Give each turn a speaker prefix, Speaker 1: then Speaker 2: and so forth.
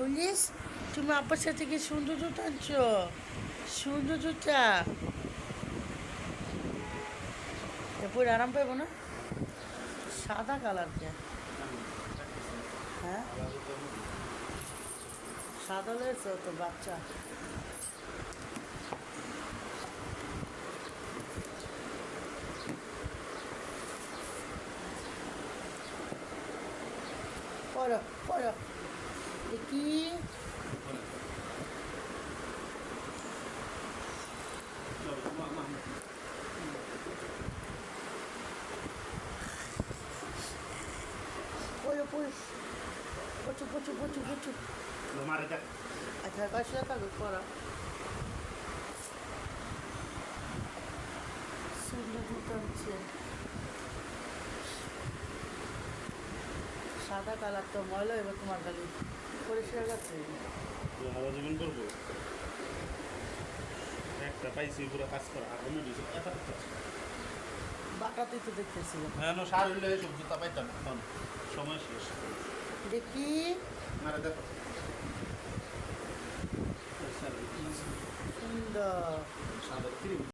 Speaker 1: Hollis তুমি আব্বার সাথে কি সুন্দর জুতা আনছো? সুন্দর জুতা এরপর আরাম পাইবো না? সাদা কালার কে? হ্যাঁ সাদা লেগেছে তো বাচ্চা। পড়ো পড়ো দেখি। পড়ো পড়ো প্রচুর প্রচুর প্রচুর প্রচুর। আচ্ছা কাছে থাকবে পড়া সুন্দর জুতো হচ্ছে সাদা কালার তো ময়লা এবার তোমার খালি পরিষ্কার করছে।
Speaker 2: হাওয়া জীবন করবো একটা পাইছি পুরো কাজ করা আর অন্য কিছু
Speaker 1: বাটাতেই তো দেখতেছিলাম।
Speaker 2: হ্যাঁ সার হইলে সব জুতা পাইতাম এখন সময় শেষ।
Speaker 1: দেখি
Speaker 2: মারা দেখো
Speaker 1: সুন্দর।
Speaker 2: সাদা ক্রিম